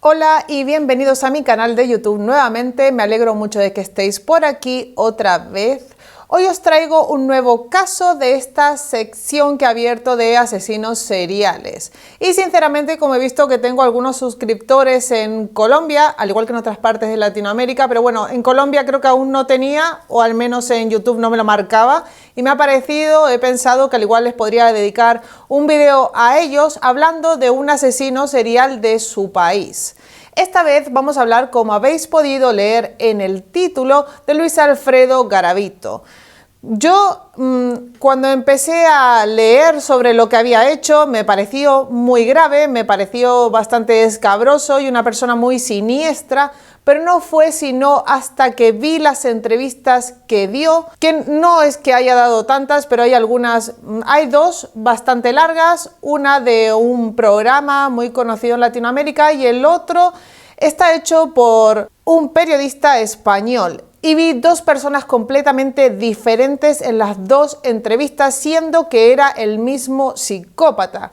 Hola y bienvenidos a mi canal de YouTube nuevamente. Me alegro mucho de que estéis por aquí otra vez. Hoy os traigo un nuevo caso de esta sección que he abierto de asesinos seriales. Y sinceramente, como he visto que tengo algunos suscriptores en Colombia, al igual que en otras partes de Latinoamérica, pero bueno, en Colombia creo que aún no tenía, o al menos en YouTube no me lo marcaba, y me ha parecido, he pensado que al igual les podría dedicar un video a ellos hablando de un asesino serial de su país. Esta vez vamos a hablar, como habéis podido leer en el título, de Luis Alfredo Garavito. Yo cuando empecé a leer sobre lo que había hecho me pareció muy grave, me pareció bastante escabroso y una persona muy siniestra, pero no fue sino hasta que vi las entrevistas que dio, que no es que haya dado tantas, pero hay algunas, hay dos bastante largas, una de un programa muy conocido en Latinoamérica y el otro está hecho por un periodista español. Y vi dos personas completamente diferentes en las dos entrevistas, siendo que era el mismo psicópata.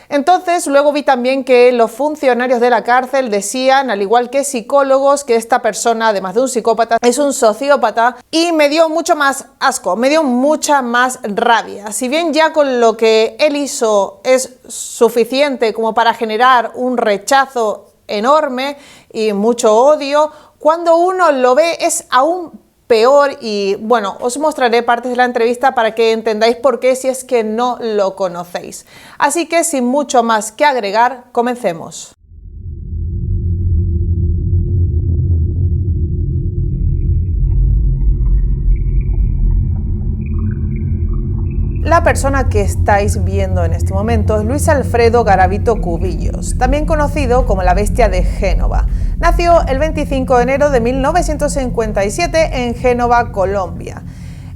Entonces, luego vi también que los funcionarios de la cárcel decían, al igual que psicólogos, que esta persona, además de un psicópata, es un sociópata, y me dio mucho más asco, me dio mucha más rabia. Si bien ya con lo que él hizo es suficiente como para generar un rechazo enorme y mucho odio, cuando uno lo ve es aún peor y bueno, os mostraré partes de la entrevista para que entendáis por qué si es que no lo conocéis. Así que sin mucho más que agregar, comencemos. La persona que estáis viendo en este momento es Luis Alfredo Garavito Cubillos, también conocido como la Bestia de Génova. Nació el 25 de enero de 1957 en Génova, Colombia.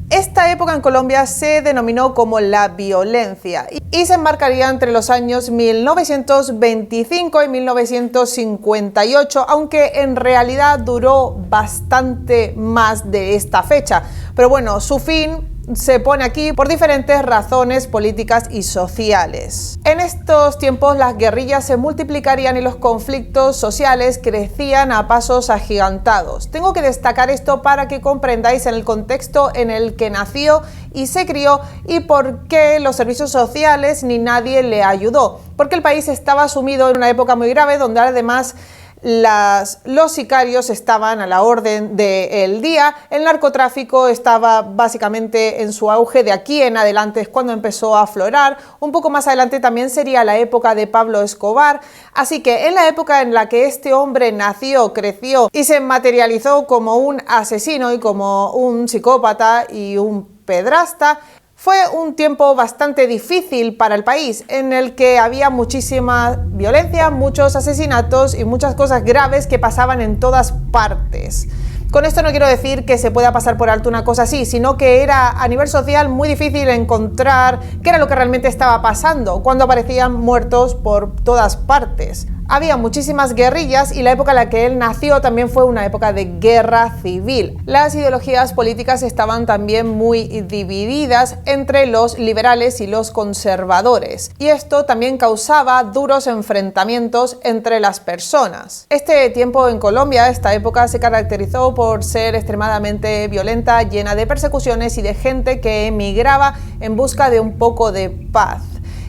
Esta época en Colombia se denominó como la violencia y se enmarcaría entre los años 1925 y 1958, aunque en realidad duró bastante más de esta fecha. Pero bueno, su fin se pone aquí por diferentes razones políticas y sociales. En estos tiempos las guerrillas se multiplicarían y los conflictos sociales crecían a pasos agigantados. Tengo que destacar esto para que comprendáis el contexto en el que nació y se crió y por qué los servicios sociales ni nadie le ayudó. Porque el país estaba sumido en una época muy grave donde además los sicarios estaban a la orden del día, el narcotráfico estaba básicamente en su auge, de aquí en adelante es cuando empezó a aflorar, un poco más adelante también sería la época de Pablo Escobar, así que en la época en la que este hombre nació, creció y se materializó como un asesino y como un psicópata y un pedrasta, fue un tiempo bastante difícil para el país, en el que había muchísima violencia, muchos asesinatos y muchas cosas graves que pasaban en todas partes. Con esto no quiero decir que se pueda pasar por alto una cosa así, sino que era a nivel social muy difícil encontrar qué era lo que realmente estaba pasando, cuando aparecían muertos por todas partes. Había muchísimas guerrillas y la época en la que él nació también fue una época de guerra civil. Las ideologías políticas estaban también muy divididas entre los liberales y los conservadores, y esto también causaba duros enfrentamientos entre las personas. Este tiempo en Colombia, esta época, se caracterizó por ser extremadamente violenta, llena de persecuciones y de gente que emigraba en busca de un poco de paz.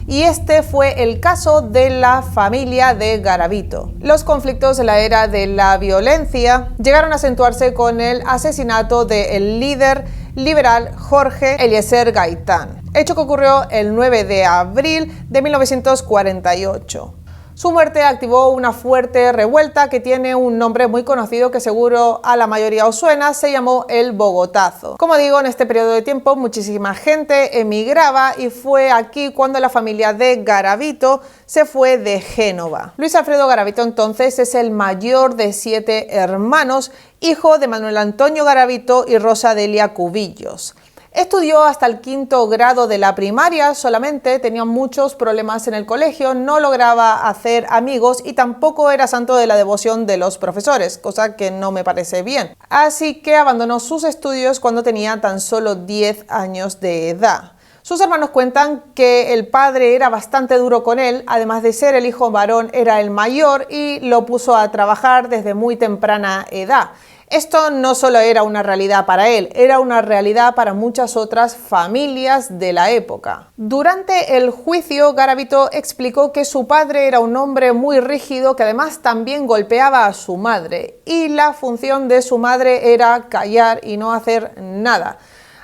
Y este fue el caso de la familia de Garavito. Los conflictos en la era de la violencia llegaron a acentuarse con el asesinato del líder liberal Jorge Eliezer Gaitán, hecho que ocurrió el 9 de abril de 1948. Su muerte activó una fuerte revuelta que tiene un nombre muy conocido que seguro a la mayoría os suena, se llamó el Bogotazo. Como digo, en este periodo de tiempo muchísima gente emigraba y fue aquí cuando la familia de Garavito se fue de Génova. Luis Alfredo Garavito entonces es el mayor de 7 hermanos, hijo de Manuel Antonio Garavito y Rosa Delia Cubillos. Estudió hasta el 5º grado de la primaria solamente, tenía muchos problemas en el colegio, no lograba hacer amigos y tampoco era santo de la devoción de los profesores, cosa que no me parece bien. Así que abandonó sus estudios cuando tenía tan solo 10 años de edad. Sus hermanos cuentan que el padre era bastante duro con él, además de ser el hijo varón, era el mayor y lo puso a trabajar desde muy temprana edad. Esto no solo era una realidad para él, era una realidad para muchas otras familias de la época. Durante el juicio, Garavito explicó que su padre era un hombre muy rígido que además también golpeaba a su madre y la función de su madre era callar y no hacer nada.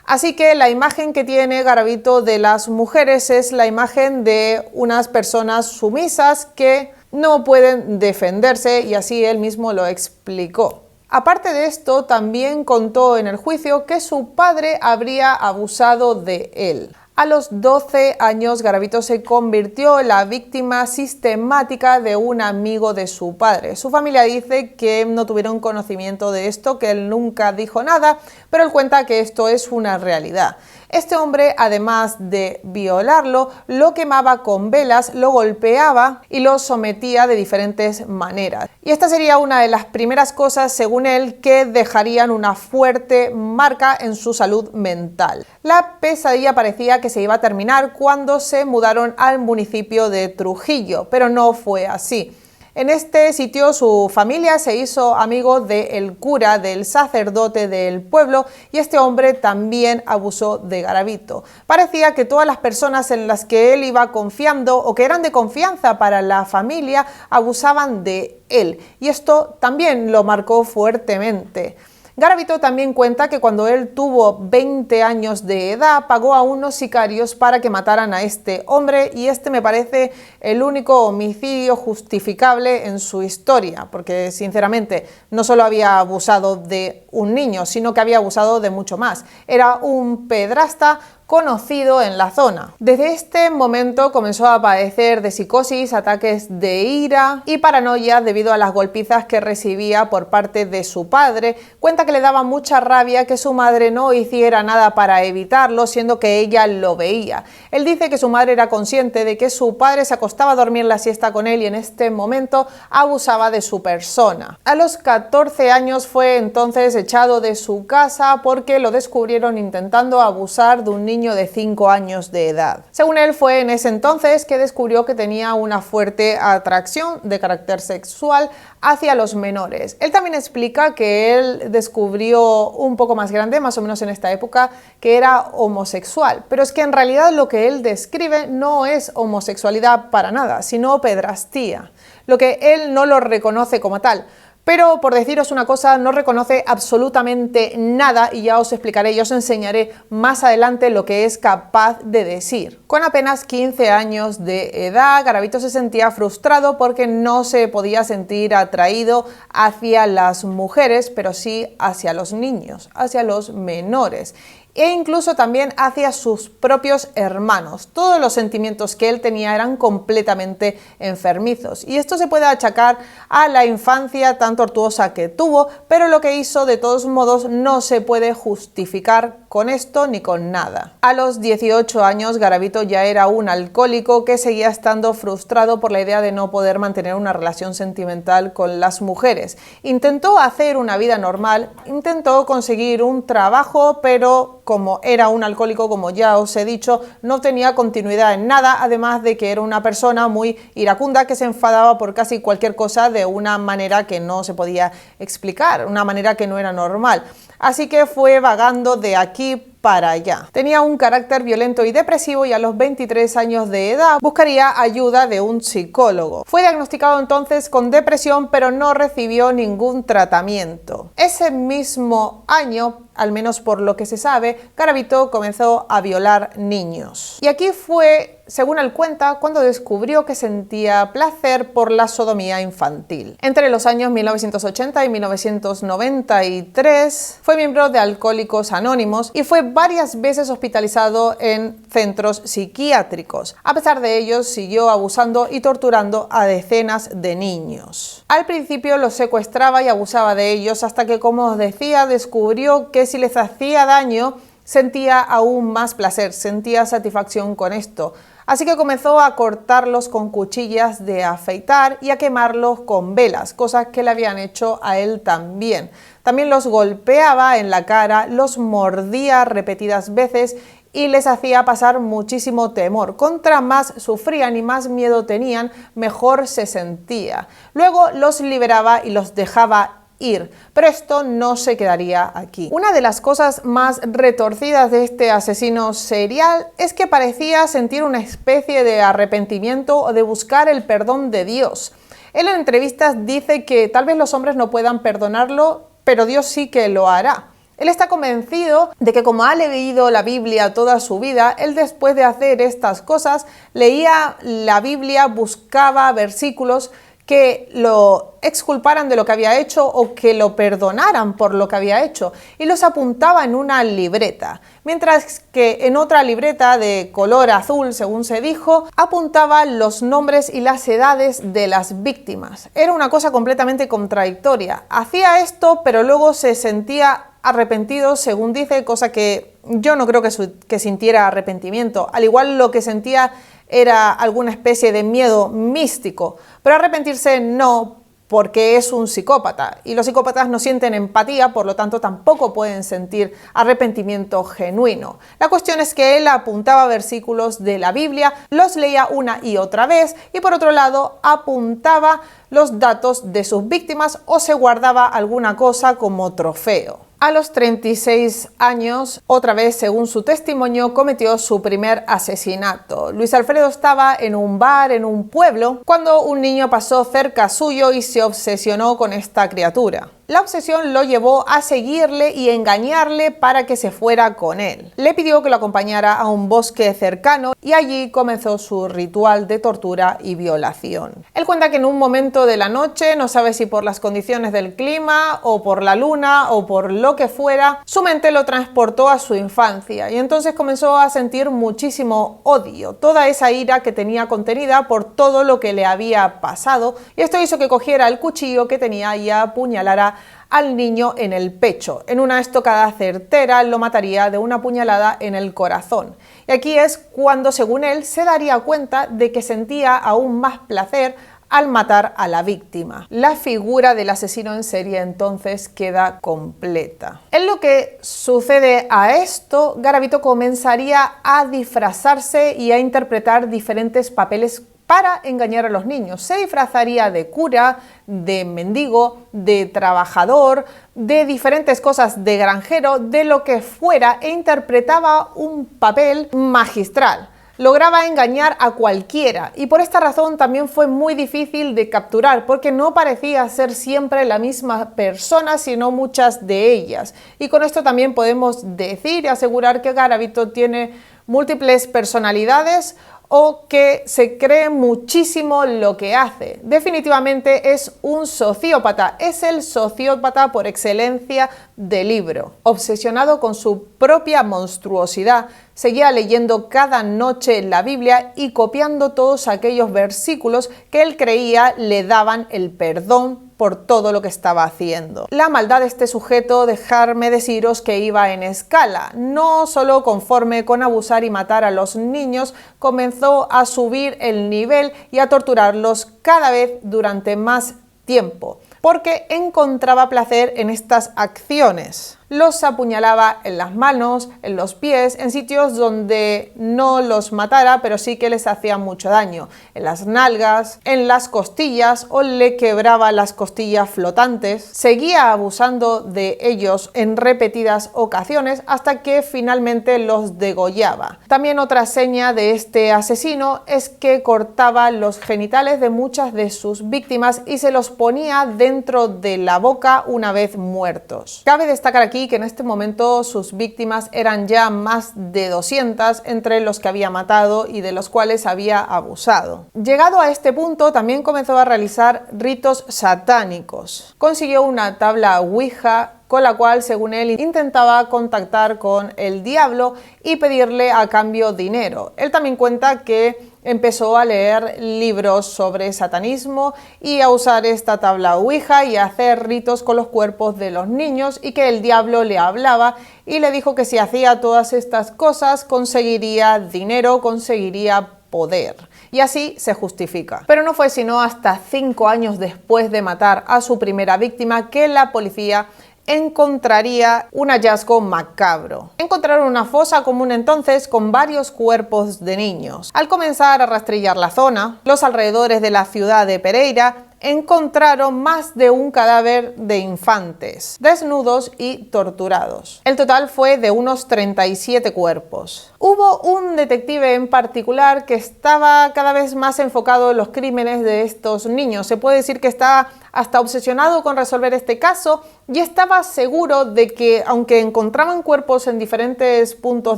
Así que la imagen que tiene Garavito de las mujeres es la imagen de unas personas sumisas que no pueden defenderse y así él mismo lo explicó. Aparte de esto, también contó en el juicio que su padre habría abusado de él. A los 12 años, Garavito se convirtió en la víctima sistemática de un amigo de su padre. Su familia dice que no tuvieron conocimiento de esto, que él nunca dijo nada, pero él cuenta que esto es una realidad. Este hombre, además de violarlo, lo quemaba con velas, lo golpeaba y lo sometía de diferentes maneras. Y esta sería una de las primeras cosas, según él, que dejarían una fuerte marca en su salud mental. La pesadilla parecía que se iba a terminar cuando se mudaron al municipio de Trujillo, pero no fue así. En este sitio su familia se hizo amigo del cura, del sacerdote del pueblo, y este hombre también abusó de Garavito. Parecía que todas las personas en las que él iba confiando o que eran de confianza para la familia abusaban de él, y esto también lo marcó fuertemente. Garavito también cuenta que cuando él tuvo 20 años de edad pagó a unos sicarios para que mataran a este hombre y este me parece el único homicidio justificable en su historia, porque sinceramente no solo había abusado de un niño, sino que había abusado de mucho más. Era un pedrasta conocido en la zona. Desde este momento comenzó a padecer de psicosis, ataques de ira y paranoia debido a las golpizas que recibía por parte de su padre. Cuenta que le daba mucha rabia que su madre no hiciera nada para evitarlo, siendo que ella lo veía. Él dice que su madre era consciente de que su padre se acostaba a dormir la siesta con él y en este momento abusaba de su persona. A los 14 años fue entonces echado de su casa porque lo descubrieron intentando abusar de un niño de 5 años de edad. Según él, fue en ese entonces que descubrió que tenía una fuerte atracción de carácter sexual hacia los menores. Él también explica que él descubrió un poco más grande, más o menos en esta época, que era homosexual, pero es que en realidad lo que él describe no es homosexualidad para nada, sino pedrastía, lo que él no lo reconoce como tal. Pero por deciros una cosa, no reconoce absolutamente nada y ya os explicaré y os enseñaré más adelante lo que es capaz de decir. Con apenas 15 años de edad, Garavito se sentía frustrado porque no se podía sentir atraído hacia las mujeres, pero sí hacia los niños, hacia los menores. E incluso también hacia sus propios hermanos. Todos los sentimientos que él tenía eran completamente enfermizos. Y esto se puede achacar a la infancia tan tortuosa que tuvo, pero lo que hizo de todos modos no se puede justificar con esto ni con nada. A los 18 años, Garavito ya era un alcohólico que seguía estando frustrado por la idea de no poder mantener una relación sentimental con las mujeres. Intentó hacer una vida normal, intentó conseguir un trabajo, pero como era un alcohólico, como ya os he dicho, no tenía continuidad en nada, además de que era una persona muy iracunda que se enfadaba por casi cualquier cosa de una manera que no se podía explicar, una manera que no era normal. Así que fue vagando de aquí para allá. Tenía un carácter violento y depresivo y a los 23 años de edad buscaría ayuda de un psicólogo. Fue diagnosticado entonces con depresión, pero no recibió ningún tratamiento. Ese mismo año, al menos por lo que se sabe, Garavito comenzó a violar niños. Y aquí fue, según él cuenta, cuando descubrió que sentía placer por la sodomía infantil. Entre los años 1980 y 1993 fue miembro de Alcohólicos Anónimos y fue varias veces hospitalizado en centros psiquiátricos. A pesar de ello, siguió abusando y torturando a decenas de niños. Al principio los secuestraba y abusaba de ellos hasta que, como os decía, descubrió que si les hacía daño, sentía aún más placer, sentía satisfacción con esto. Así que comenzó a cortarlos con cuchillas de afeitar y a quemarlos con velas, cosas que le habían hecho a él también. También los golpeaba en la cara, los mordía repetidas veces y les hacía pasar muchísimo temor. Contra más sufrían y más miedo tenían, mejor se sentía. Luego los liberaba y los dejaba ir, pero esto no se quedaría aquí. Una de las cosas más retorcidas de este asesino serial es que parecía sentir una especie de arrepentimiento o de buscar el perdón de Dios. Él en entrevistas dice que tal vez los hombres no puedan perdonarlo, pero Dios sí que lo hará. Él está convencido de que como ha leído la Biblia toda su vida, él después de hacer estas cosas leía la Biblia, buscaba versículos que lo exculparan de lo que había hecho o que lo perdonaran por lo que había hecho y los apuntaba en una libreta, mientras que en otra libreta de color azul, según se dijo, apuntaba los nombres y las edades de las víctimas. Era una cosa completamente contradictoria. Hacía esto, pero luego se sentía arrepentido, según dice, cosa que yo no creo que sintiera arrepentimiento. Al igual lo que sentía era alguna especie de miedo místico, pero arrepentirse no, porque es un psicópata y los psicópatas no sienten empatía, por lo tanto tampoco pueden sentir arrepentimiento genuino. La cuestión es que él apuntaba versículos de la Biblia, los leía una y otra vez y por otro lado apuntaba los datos de sus víctimas o se guardaba alguna cosa como trofeo. A los 36 años, otra vez, según su testimonio, cometió su primer asesinato. Luis Alfredo estaba en un bar en un pueblo cuando un niño pasó cerca suyo y se obsesionó con esta criatura. La obsesión lo llevó a seguirle y engañarle para que se fuera con él. Le pidió que lo acompañara a un bosque cercano y allí comenzó su ritual de tortura y violación. Él cuenta que en un momento de la noche, no sabe si por las condiciones del clima o por la luna o por lo que fuera, su mente lo transportó a su infancia y entonces comenzó a sentir muchísimo odio, toda esa ira que tenía contenida por todo lo que le había pasado, y esto hizo que cogiera el cuchillo que tenía y apuñalara al niño en el pecho. En una estocada certera lo mataría de una puñalada en el corazón. Y aquí es cuando, según él, se daría cuenta de que sentía aún más placer al matar a la víctima. La figura del asesino en serie entonces queda completa. En lo que sucede a esto, Garavito comenzaría a disfrazarse y a interpretar diferentes papeles para engañar a los niños. Se disfrazaría de cura, de mendigo, de trabajador, de diferentes cosas, de granjero, de lo que fuera, e interpretaba un papel magistral. Lograba engañar a cualquiera y por esta razón también fue muy difícil de capturar, porque no parecía ser siempre la misma persona, sino muchas de ellas. Y con esto también podemos decir y asegurar que Garavito tiene múltiples personalidades o que se cree muchísimo lo que hace. Definitivamente es un sociópata, es el sociópata por excelencia del libro. Obsesionado con su propia monstruosidad, seguía leyendo cada noche la Biblia y copiando todos aquellos versículos que él creía le daban el perdón por todo lo que estaba haciendo. La maldad de este sujeto, dejadme deciros que iba en escala. No solo conforme con abusar y matar a los niños, comenzó a subir el nivel y a torturarlos cada vez durante más tiempo, porque encontraba placer en estas acciones. Los apuñalaba en las manos, en los pies, en sitios donde no los matara, pero sí que les hacía mucho daño, en las nalgas, en las costillas, o le quebraba las costillas flotantes. Seguía abusando de ellos en repetidas ocasiones hasta que finalmente los degollaba. También otra seña de este asesino es que cortaba los genitales de muchas de sus víctimas y se los ponía dentro de la boca una vez muertos. Cabe destacar aquí que en este momento sus víctimas eran ya más de 200 entre los que había matado y de los cuales había abusado. Llegado a este punto, también comenzó a realizar ritos satánicos. Consiguió una tabla Ouija con la cual, según él, intentaba contactar con el diablo y pedirle a cambio dinero. Él también cuenta que empezó a leer libros sobre satanismo y a usar esta tabla Ouija y a hacer ritos con los cuerpos de los niños, y que el diablo le hablaba y le dijo que si hacía todas estas cosas conseguiría dinero, conseguiría poder. Y así se justifica. Pero no fue sino hasta 5 años después de matar a su primera víctima que la policía encontraría un hallazgo macabro. Encontraron una fosa común entonces con varios cuerpos de niños. Al comenzar a rastrillar la zona, los alrededores de la ciudad de Pereira encontraron más de un cadáver de infantes, desnudos y torturados. El total fue de unos 37 cuerpos. Hubo un detective en particular que estaba cada vez más enfocado en los crímenes de estos niños. Se puede decir que estaba hasta obsesionado con resolver este caso y estaba seguro de que, aunque encontraban cuerpos en diferentes puntos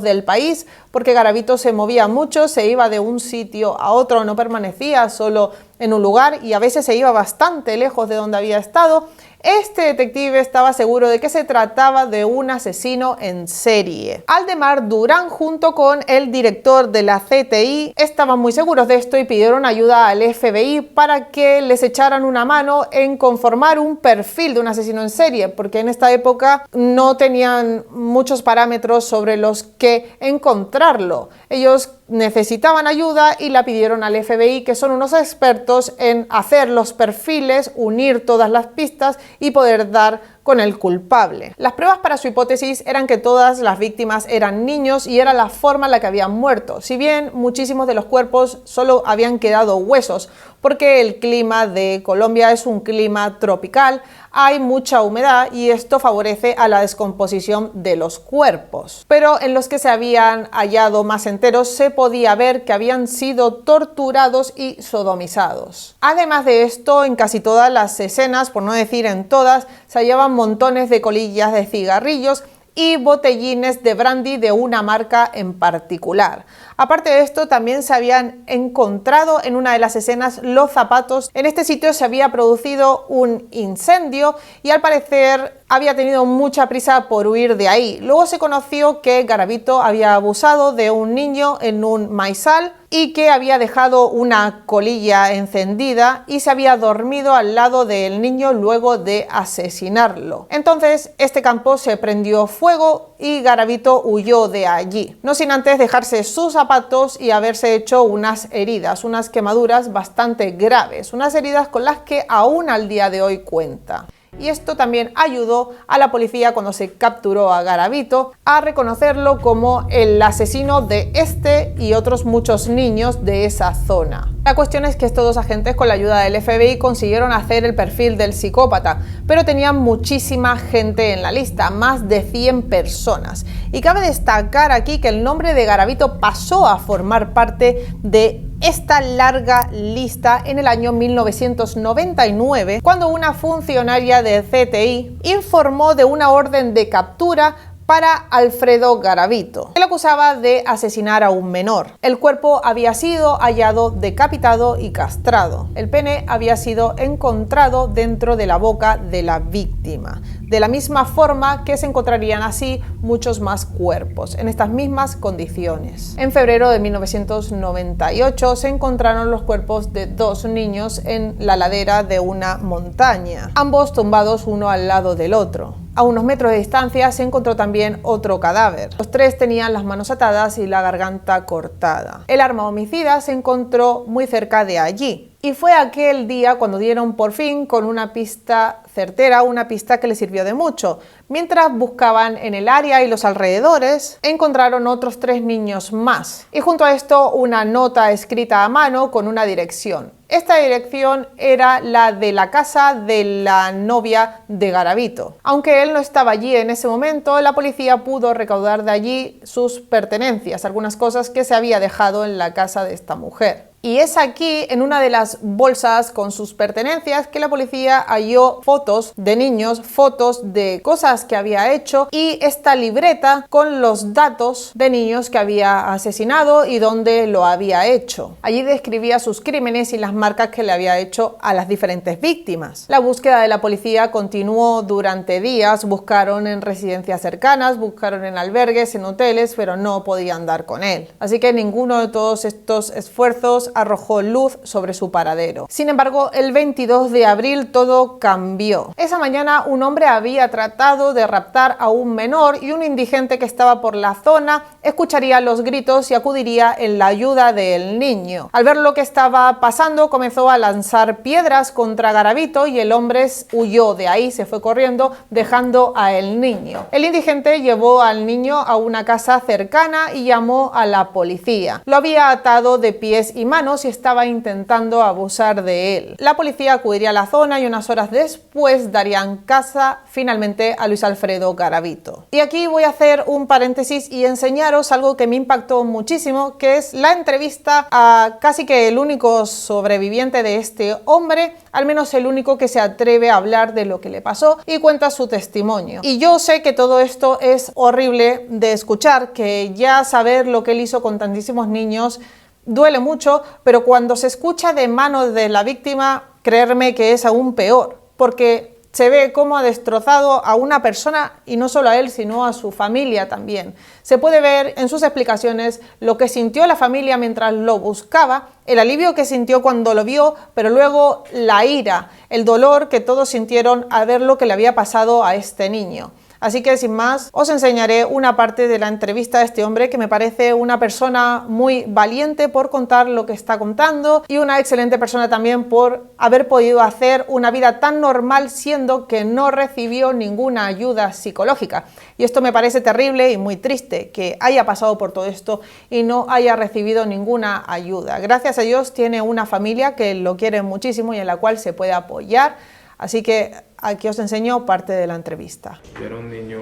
del país, porque Garavito se movía mucho, se iba de un sitio a otro, no permanecía solo en un lugar y a veces se iba bastante lejos de donde había estado, este detective estaba seguro de que se trataba de un asesino en serie. Aldemar Durán, junto con el director de la CTI, estaban muy seguros de esto y pidieron ayuda al FBI para que les echaran una mano en conformar un perfil de un asesino en serie, porque en esta época no tenían muchos parámetros sobre los que encontrarlo. Ellos necesitaban ayuda y la pidieron al FBI, que son unos expertos en hacer los perfiles, unir todas las pistas y poder dar con el culpable. Las pruebas para su hipótesis eran que todas las víctimas eran niños y era la forma en la que habían muerto, si bien muchísimos de los cuerpos solo habían quedado huesos, porque el clima de Colombia es un clima tropical, hay mucha humedad y esto favorece a la descomposición de los cuerpos. Pero en los que se habían hallado más enteros se podía ver que habían sido torturados y sodomizados. Además de esto, en casi todas las escenas, por no decir en todas, se hallaban montones de colillas de cigarrillos y botellines de brandy de una marca en particular. Aparte de esto, también se habían encontrado en una de las escenas los zapatos. En este sitio se había producido un incendio y al parecer había tenido mucha prisa por huir de ahí. Luego se conoció que Garavito había abusado de un niño en un maizal y que había dejado una colilla encendida y se había dormido al lado del niño luego de asesinarlo. Entonces este campo se prendió fuego y Garavito huyó de allí, no sin antes dejarse sus zapatos y haberse hecho unas heridas, unas quemaduras bastante graves, unas heridas con las que aún al día de hoy cuenta. Y esto también ayudó a la policía, cuando se capturó a Garavito, a reconocerlo como el asesino de este y otros muchos niños de esa zona. La cuestión es que estos dos agentes, con la ayuda del FBI, consiguieron hacer el perfil del psicópata, pero tenían muchísima gente en la lista, más de 100 personas. Y cabe destacar aquí que el nombre de Garavito pasó a formar parte de esta larga lista en el año 1999, cuando una funcionaria de CTI informó de una orden de captura para Alfredo Garavito. Él acusaba de asesinar a un menor. El cuerpo había sido hallado decapitado y castrado. El pene había sido encontrado dentro de la boca de la víctima. De la misma forma que se encontrarían así muchos más cuerpos, en estas mismas condiciones. En febrero de 1998 se encontraron los cuerpos de dos niños en la ladera de una montaña, ambos tumbados uno al lado del otro. A unos metros de distancia se encontró también otro cadáver. Los tres tenían las manos atadas y la garganta cortada. El arma homicida se encontró muy cerca de allí. Y fue aquel día cuando dieron por fin con una pista certera, una pista que les sirvió de mucho. Mientras buscaban en el área y los alrededores, encontraron otros 3 niños más. Y junto a esto, una nota escrita a mano con una dirección. Esta dirección era la de la casa de la novia de Garavito. Aunque él no estaba allí en ese momento, la policía pudo recaudar de allí sus pertenencias, algunas cosas que se había dejado en la casa de esta mujer. Y es aquí, en una de las bolsas con sus pertenencias, que la policía halló fotos de niños, fotos de cosas que había hecho y esta libreta con los datos de niños que había asesinado y dónde lo había hecho. Allí describía sus crímenes y las marcas que le había hecho a las diferentes víctimas. La búsqueda de la policía continuó durante días, buscaron en residencias cercanas, buscaron en albergues, en hoteles, pero no podían dar con él. Así que ninguno de todos estos esfuerzos testigos arrojó luz sobre su paradero. Sin embargo, el 22 de abril todo cambió. Esa mañana un hombre había tratado de raptar a un menor y un indigente que estaba por la zona escucharía los gritos y acudiría en la ayuda del niño. Al ver lo que estaba pasando, comenzó a lanzar piedras contra Garavito y el hombre huyó de ahí, se fue corriendo, dejando a el niño. El indigente llevó al niño a una casa cercana y llamó a la policía. Lo había atado de pies y manos y estaba intentando abusar de él. La policía acudiría a la zona y unas horas después darían caza finalmente a Luis Alfredo Garavito. Y aquí voy a hacer un paréntesis y enseñaros algo que me impactó muchísimo, que es la entrevista a casi que el único sobreviviente de este hombre, al menos el único que se atreve a hablar de lo que le pasó y cuenta su testimonio. Y yo sé que todo esto es horrible de escuchar, que ya saber lo que él hizo con tantísimos niños duele mucho, pero cuando se escucha de manos de la víctima, creerme que es aún peor, porque se ve cómo ha destrozado a una persona y no solo a él, sino a su familia también. Se puede ver en sus explicaciones lo que sintió la familia mientras lo buscaba, el alivio que sintió cuando lo vio, pero luego la ira, el dolor que todos sintieron al ver lo que le había pasado a este niño. Así que sin más, os enseñaré una parte de la entrevista a este hombre que me parece una persona muy valiente por contar lo que está contando y una excelente persona también por haber podido hacer una vida tan normal siendo que no recibió ninguna ayuda psicológica. Y esto me parece terrible y muy triste, que haya pasado por todo esto y no haya recibido ninguna ayuda. Gracias a Dios tiene una familia que lo quiere muchísimo y en la cual se puede apoyar. Así que aquí os enseño parte de la entrevista. Yo era un niño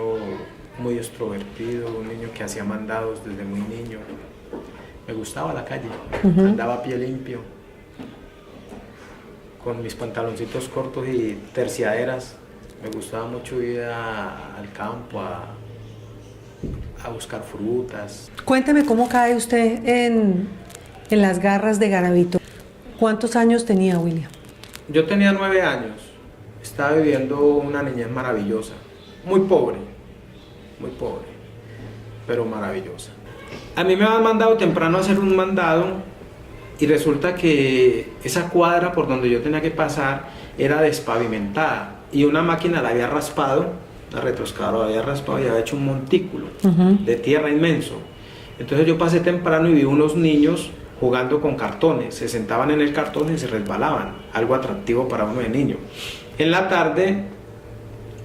muy extrovertido, un niño que hacía mandados desde muy niño. Me gustaba la calle, andaba a pie limpio, con mis pantaloncitos cortos y terciaderas. Me gustaba mucho ir al campo a buscar frutas. Cuénteme cómo cae usted en las garras de Garavito. ¿Cuántos años tenía, William? Yo tenía 9 años. Estaba viviendo una niñez maravillosa, muy pobre, pero maravillosa. A mí me habían mandado temprano a hacer un mandado y resulta que esa cuadra por donde yo tenía que pasar era despavimentada y una máquina la había raspado, la retroexcavadora había raspado y había hecho un montículo de tierra inmenso. Entonces yo pasé temprano y vi unos niños jugando con cartones, se sentaban en el cartón y se resbalaban, algo atractivo para uno de niño. En la tarde,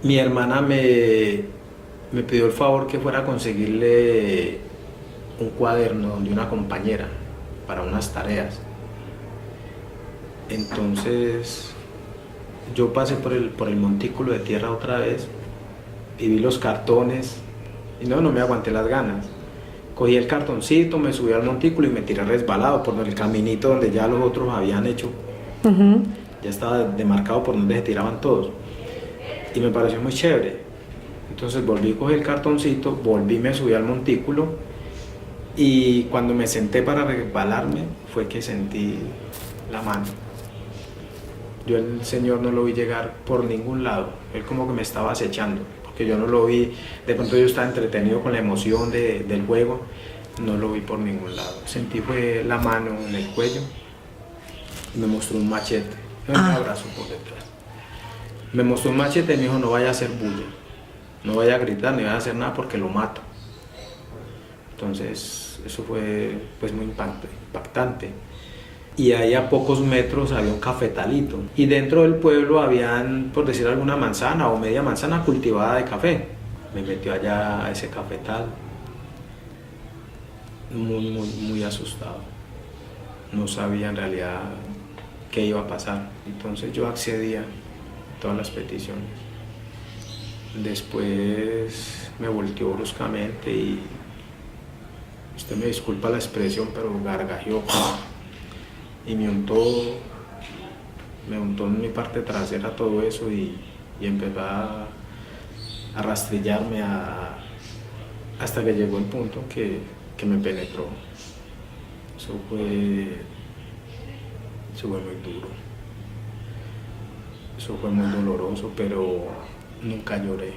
mi hermana me pidió el favor que fuera a conseguirle un cuaderno de una compañera para unas tareas. Entonces, yo pasé por el montículo de tierra otra vez y vi los cartones y no me aguanté las ganas. Cogí el cartoncito, me subí al montículo y me tiré resbalado por el caminito donde ya los otros habían hecho. Ya estaba demarcado por donde se tiraban todos y me pareció muy chévere. Entonces volví a coger el cartoncito, me subí al montículo y cuando me senté para resbalarme fue que sentí la mano. Yo el señor no lo vi llegar por ningún lado, él como que me estaba acechando, porque yo no lo vi, de pronto yo estaba entretenido con la emoción del juego, no lo vi por ningún lado. Sentí fue la mano en el cuello y me mostró un machete. Me abrazó por detrás. Me mostró un machete y me dijo: no vaya a hacer bulla, no vaya a gritar, ni vaya a hacer nada porque lo mato. Entonces eso fue pues muy impactante. Y ahí a pocos metros había un cafetalito. Y dentro del pueblo habían, por decir alguna manzana o media manzana cultivada de café. Me metió allá a ese cafetal. Muy asustado. No sabía en realidad qué iba a pasar. Entonces yo accedía a todas las peticiones. Después me volteó bruscamente y usted me disculpa la expresión, pero gargajeó y me untó en mi parte trasera todo eso y empezó a rastrillarme hasta que llegó el punto que me penetró. Eso fue muy duro, eso fue muy doloroso, pero nunca lloré,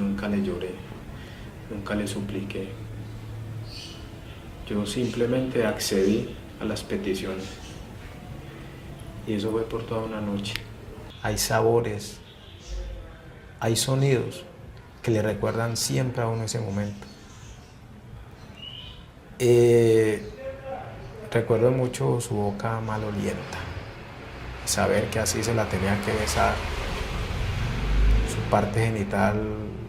nunca le lloré, nunca le supliqué. Yo simplemente accedí a las peticiones. Y eso fue por toda una noche. Hay sabores, hay sonidos que le recuerdan siempre a uno ese momento. Recuerdo mucho su boca malolienta, saber que así se la tenía que besar, su parte genital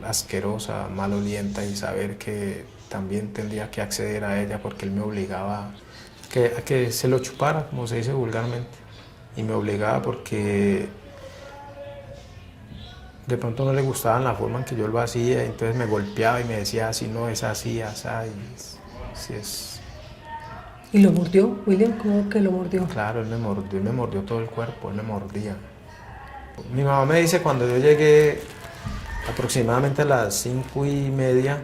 asquerosa, malolienta, y saber que también tendría que acceder a ella porque él me obligaba a que se lo chupara, como se dice vulgarmente, y me obligaba porque de pronto no le gustaba la forma en que yo lo hacía, entonces me golpeaba y me decía, así no es así, así, así es. ¿Y lo mordió, William? ¿Cómo que lo mordió? Claro, él me mordió todo el cuerpo, él me mordía. Mi mamá me dice cuando yo llegué aproximadamente a las 5:30,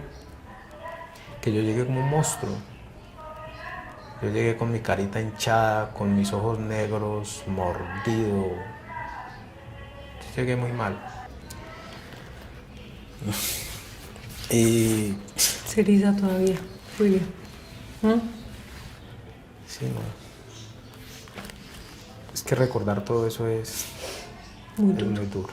que yo llegué como un monstruo. Yo llegué con mi carita hinchada, con mis ojos negros, mordido. Yo llegué muy mal. Y... Se eriza todavía, William. Sí, no. Es que recordar todo eso es muy duro.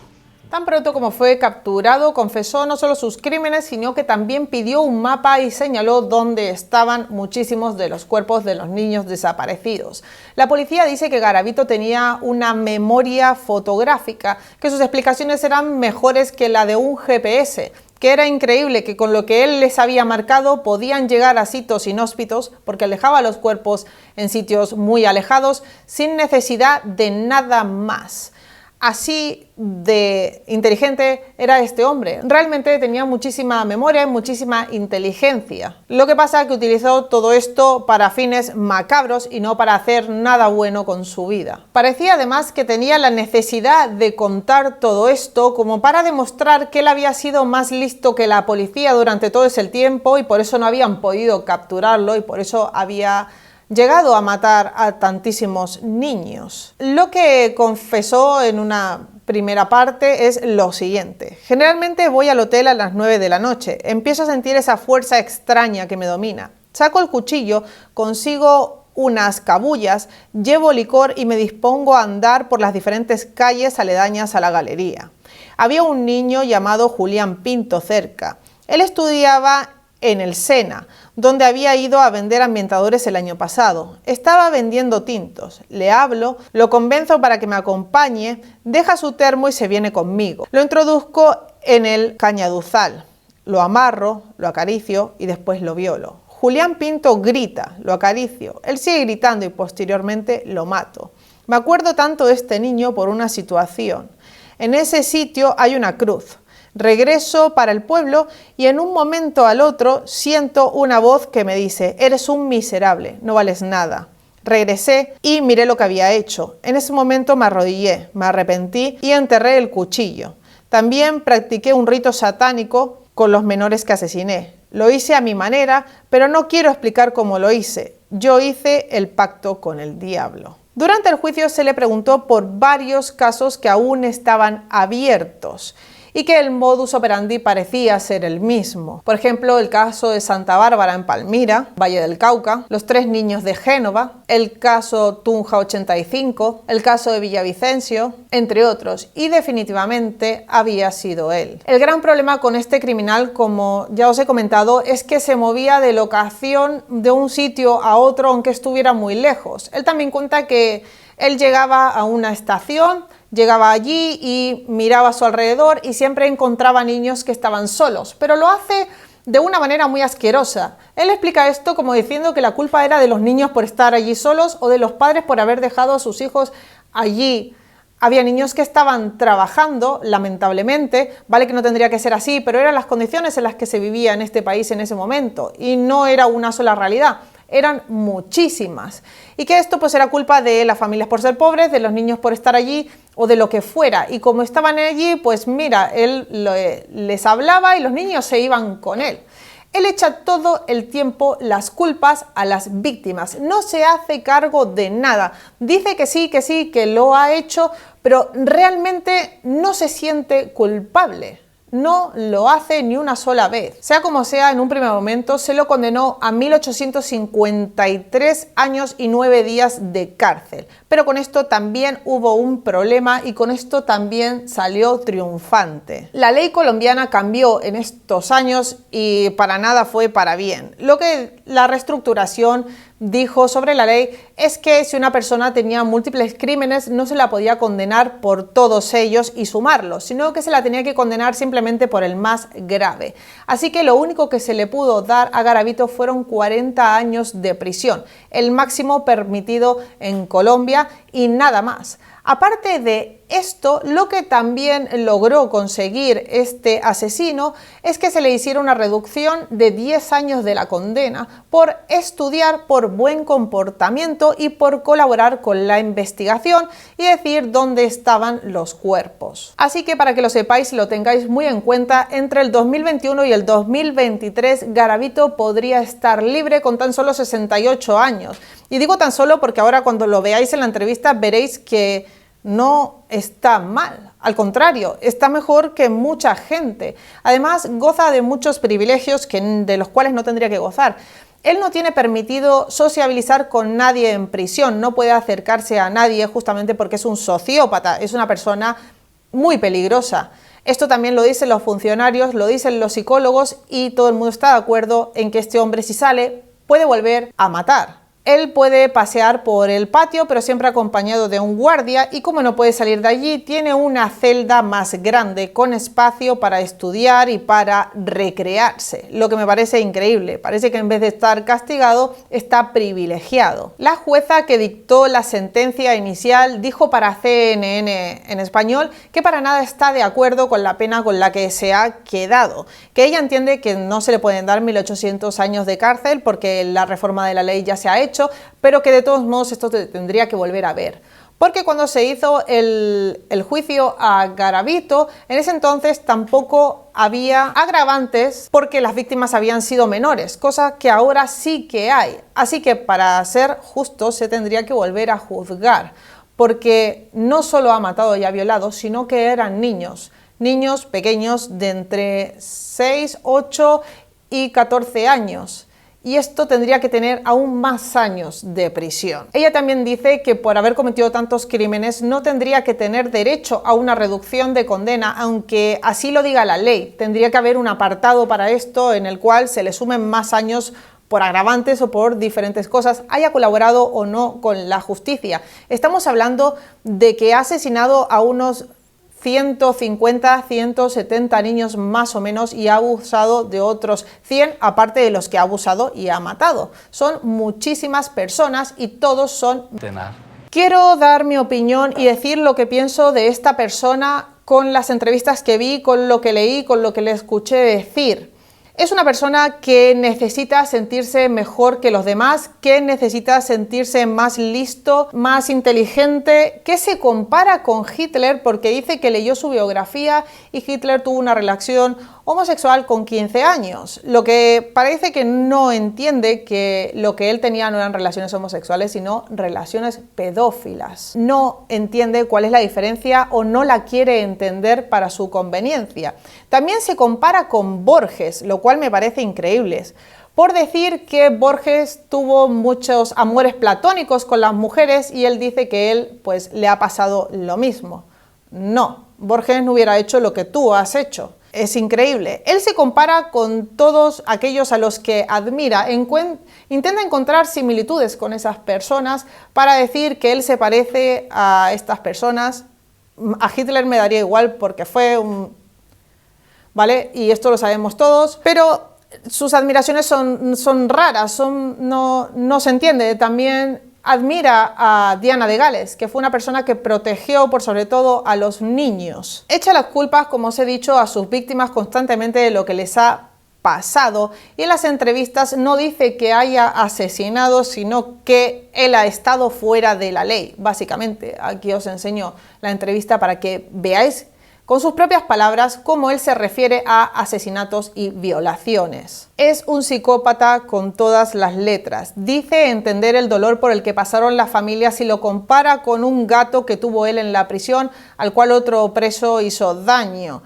Tan pronto como fue capturado, confesó no solo sus crímenes, sino que también pidió un mapa y señaló dónde estaban muchísimos de los cuerpos de los niños desaparecidos. La policía dice que Garavito tenía una memoria fotográfica, que sus explicaciones eran mejores que la de un GPS, que era increíble que con lo que él les había marcado podían llegar a sitios inhóspitos porque alejaba los cuerpos en sitios muy alejados sin necesidad de nada más. Así de inteligente era este hombre. Realmente tenía muchísima memoria y muchísima inteligencia. Lo que pasa es que utilizó todo esto para fines macabros y no para hacer nada bueno con su vida. Parecía además que tenía la necesidad de contar todo esto como para demostrar que él había sido más listo que la policía durante todo ese tiempo y por eso no habían podido capturarlo y por eso había llegado a matar a tantísimos niños. Lo que confesó en una primera parte es lo siguiente: generalmente voy al hotel a las 9 de la noche, empiezo a sentir esa fuerza extraña que me domina, saco el cuchillo, consigo unas cabullas, llevo licor y me dispongo a andar por las diferentes calles aledañas a la galería. Había un niño llamado Julián Pinto cerca. Él estudiaba en el Sena, donde había ido a vender ambientadores el año pasado. Estaba vendiendo tintos. Le hablo, lo convenzo para que me acompañe, deja su termo y se viene conmigo. Lo introduzco en el cañaduzal, lo amarro, lo acaricio y después lo violo. Julián Pinto grita, lo acaricio, él sigue gritando y posteriormente lo mato. Me acuerdo tanto de este niño por una situación. En ese sitio hay una cruz. Regreso para el pueblo y en un momento al otro siento una voz que me dice: eres un miserable, no vales nada. Regresé y miré lo que había hecho. En ese momento me arrodillé, me arrepentí y enterré el cuchillo. También practiqué un rito satánico con los menores que asesiné. Lo hice a mi manera, pero no quiero explicar cómo lo hice. Yo hice el pacto con el diablo. Durante el juicio se le preguntó por varios casos que aún estaban abiertos y que el modus operandi parecía ser el mismo. Por ejemplo, el caso de Santa Bárbara en Palmira, Valle del Cauca, los 3 niños de Génova, el caso Tunja 85, el caso de Villavicencio, entre otros, y definitivamente había sido él. El gran problema con este criminal, como ya os he comentado, es que se movía de locación de un sitio a otro aunque estuviera muy lejos. Él también cuenta que él llegaba a una estación, llegaba allí y miraba a su alrededor y siempre encontraba niños que estaban solos, pero lo hace de una manera muy asquerosa. Él explica esto como diciendo que la culpa era de los niños por estar allí solos o de los padres por haber dejado a sus hijos allí. Había niños que estaban trabajando, lamentablemente, vale que no tendría que ser así, pero eran las condiciones en las que se vivía en este país en ese momento y no era una sola realidad. Eran muchísimas, y que esto pues era culpa de las familias por ser pobres, de los niños por estar allí o de lo que fuera, y como estaban allí, pues mira, él les hablaba y los niños se iban con él. Él echa todo el tiempo las culpas a las víctimas, no se hace cargo de nada, dice que sí, que lo ha hecho, pero realmente no se siente culpable. No lo hace ni una sola vez. Sea como sea, en un primer momento se lo condenó a 1853 años y 9 días de cárcel. Pero con esto también hubo un problema y con esto también salió triunfante. La ley colombiana cambió en estos años y para nada fue para bien. Lo que la reestructuración dijo sobre la ley es que si una persona tenía múltiples crímenes no se la podía condenar por todos ellos y sumarlos, sino que se la tenía que condenar simplemente por el más grave. Así que lo único que se le pudo dar a Garavito fueron 40 años de prisión, el máximo permitido en Colombia y nada más. Aparte de esto, lo que también logró conseguir este asesino es que se le hiciera una reducción de 10 años de la condena por estudiar, por buen comportamiento y por colaborar con la investigación y decir dónde estaban los cuerpos. Así que para que lo sepáis y lo tengáis muy en cuenta, entre el 2021 y el 2023 Garavito podría estar libre con tan solo 68 años. Y digo tan solo porque ahora cuando lo veáis en la entrevista veréis que no está mal, al contrario, está mejor que mucha gente. Además, goza de muchos privilegios de los cuales no tendría que gozar. Él no tiene permitido sociabilizar con nadie en prisión, no puede acercarse a nadie justamente porque es un sociópata, es una persona muy peligrosa. Esto también lo dicen los funcionarios, lo dicen los psicólogos y todo el mundo está de acuerdo en que este hombre, si sale, puede volver a matar. Él puede pasear por el patio, pero siempre acompañado de un guardia y como no puede salir de allí, tiene una celda más grande con espacio para estudiar y para recrearse, lo que me parece increíble. Parece que en vez de estar castigado, está privilegiado. La jueza que dictó la sentencia inicial dijo para CNN en español que para nada está de acuerdo con la pena con la que se ha quedado, que ella entiende que no se le pueden dar 1800 años de cárcel porque la reforma de la ley ya se ha hecho, pero que de todos modos esto tendría que volver a ver. Porque cuando se hizo el juicio a Garavito, en ese entonces tampoco había agravantes porque las víctimas habían sido menores, cosa que ahora sí que hay. Así que para ser justo se tendría que volver a juzgar, porque no solo ha matado y ha violado, sino que eran niños pequeños de entre 6, 8 y 14 años. Y esto tendría que tener aún más años de prisión. Ella también dice que por haber cometido tantos crímenes no tendría que tener derecho a una reducción de condena, aunque así lo diga la ley. Tendría que haber un apartado para esto en el cual se le sumen más años por agravantes o por diferentes cosas, haya colaborado o no con la justicia. Estamos hablando de que ha asesinado a unos 150, 170 niños más o menos y ha abusado de otros 100, aparte de los que ha abusado y ha matado. Son muchísimas personas y todos son... Quiero dar mi opinión y decir lo que pienso de esta persona con las entrevistas que vi, con lo que leí, con lo que le escuché decir. Es una persona que necesita sentirse mejor que los demás, que necesita sentirse más listo, más inteligente, que se compara con Hitler porque dice que leyó su biografía y Hitler tuvo una relación homosexual con 15 años, lo que parece que no entiende que lo que él tenía no eran relaciones homosexuales, sino relaciones pedófilas. No entiende cuál es la diferencia o no la quiere entender para su conveniencia. También se compara con Borges, lo cual me parece increíble, por decir que Borges tuvo muchos amores platónicos con las mujeres y él dice que él pues le ha pasado lo mismo. No, Borges no hubiera hecho lo que tú has hecho. Es increíble. Él se compara con todos aquellos a los que admira, intenta encontrar similitudes con esas personas para decir que él se parece a estas personas. A Hitler me daría igual porque fue un... ¿Vale? Y esto lo sabemos todos, pero sus admiraciones son raras, no se entiende. También admira a Diana de Gales, que fue una persona que protegió por sobre todo a los niños. Echa las culpas, como os he dicho, a sus víctimas constantemente de lo que les ha pasado y en las entrevistas no dice que haya asesinado, sino que él ha estado fuera de la ley, básicamente. Aquí os enseño la entrevista para que veáis con sus propias palabras cómo él se refiere a asesinatos y violaciones. Es un psicópata con todas las letras. Dice entender el dolor por el que pasaron las familias y lo compara con un gato que tuvo él en la prisión, al cual otro preso hizo daño.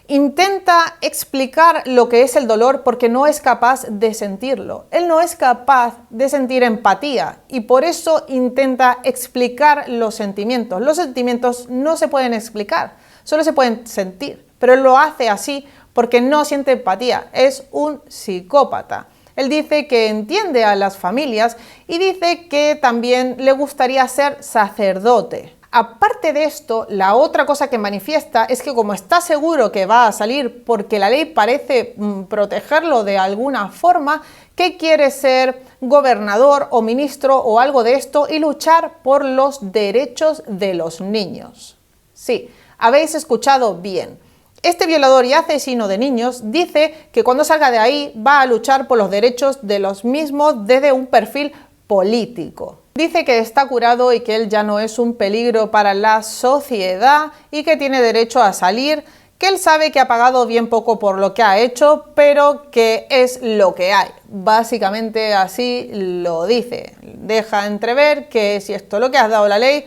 Intenta explicar lo que es el dolor porque no es capaz de sentirlo. Él no es capaz de sentir empatía y por eso intenta explicar los sentimientos. Los sentimientos no se pueden explicar, solo se pueden sentir. Pero él lo hace así porque no siente empatía. Es un psicópata. Él dice que entiende a las familias y dice que también le gustaría ser sacerdote. Aparte de esto, la otra cosa que manifiesta es que como está seguro que va a salir porque la ley parece protegerlo de alguna forma, que quiere ser gobernador o ministro o algo de esto y luchar por los derechos de los niños. Sí, habéis escuchado bien. Este violador y asesino de niños dice que cuando salga de ahí va a luchar por los derechos de los mismos desde un perfil político. Dice que está curado y que él ya no es un peligro para la sociedad y que tiene derecho a salir, que él sabe que ha pagado bien poco por lo que ha hecho, pero que es lo que hay. Básicamente así lo dice. Deja entrever que si esto es lo que has dado la ley,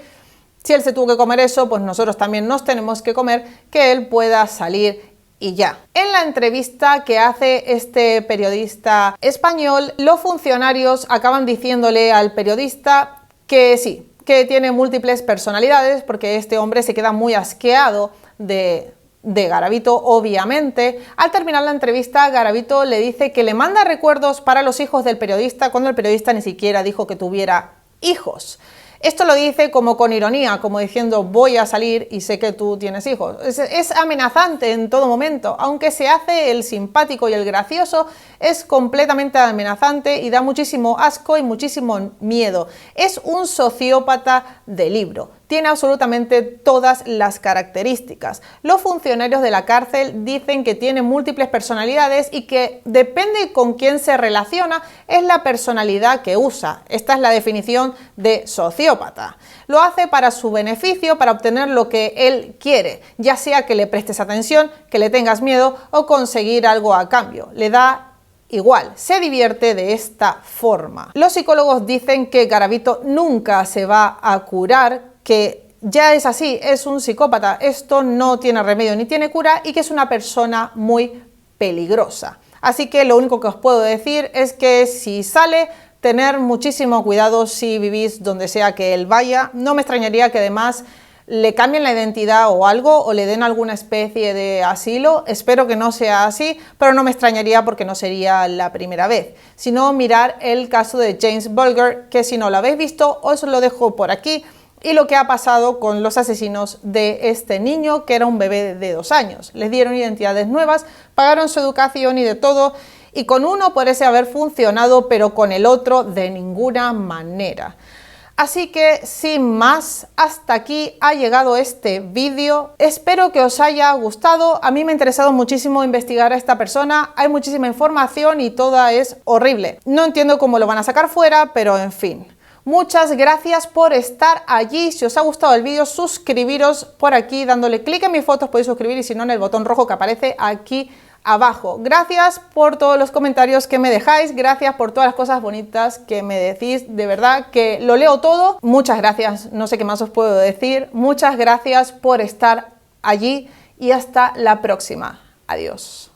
si él se tuvo que comer eso, pues nosotros también nos tenemos que comer, que él pueda salir y ya. En la entrevista que hace este periodista español, los funcionarios acaban diciéndole al periodista que sí, que tiene múltiples personalidades, porque este hombre se queda muy asqueado de Garavito, obviamente. Al terminar la entrevista, Garavito le dice que le manda recuerdos para los hijos del periodista, cuando el periodista ni siquiera dijo que tuviera hijos. Esto lo dice como con ironía, como diciendo voy a salir y sé que tú tienes hijos. Es amenazante en todo momento, aunque se hace el simpático y el gracioso, es completamente amenazante y da muchísimo asco y muchísimo miedo. Es un sociópata de libro. Tiene absolutamente todas las características. Los funcionarios de la cárcel dicen que tiene múltiples personalidades y que depende con quién se relaciona, es la personalidad que usa. Esta es la definición de sociópata. Lo hace para su beneficio, para obtener lo que él quiere, ya sea que le prestes atención, que le tengas miedo o conseguir algo a cambio. Le da igual, se divierte de esta forma. Los psicólogos dicen que Garavito nunca se va a curar, que ya es así, es un psicópata, esto no tiene remedio ni tiene cura y que es una persona muy peligrosa. Así que lo único que os puedo decir es que si sale, tener muchísimo cuidado si vivís donde sea que él vaya. No me extrañaría que además le cambien la identidad o algo, o le den alguna especie de asilo. Espero que no sea así, pero no me extrañaría porque no sería la primera vez. Si no, mirar el caso de James Bulger, que si no lo habéis visto, os lo dejo por aquí, y lo que ha pasado con los asesinos de este niño, que era un bebé de 2 años. Les dieron identidades nuevas, pagaron su educación y de todo, y con uno parece haber funcionado, pero con el otro de ninguna manera. Así que, sin más, hasta aquí ha llegado este vídeo. Espero que os haya gustado. A mí me ha interesado muchísimo investigar a esta persona. Hay muchísima información y toda es horrible. No entiendo cómo lo van a sacar fuera, pero en fin. Muchas gracias por estar allí. Si os ha gustado el vídeo, suscribiros por aquí dándole clic en mis fotos. Podéis suscribir y si no en el botón rojo que aparece aquí abajo. Gracias por todos los comentarios que me dejáis, gracias por todas las cosas bonitas que me decís, de verdad que lo leo todo. Muchas gracias, no sé qué más os puedo decir. Muchas gracias por estar allí y hasta la próxima. Adiós.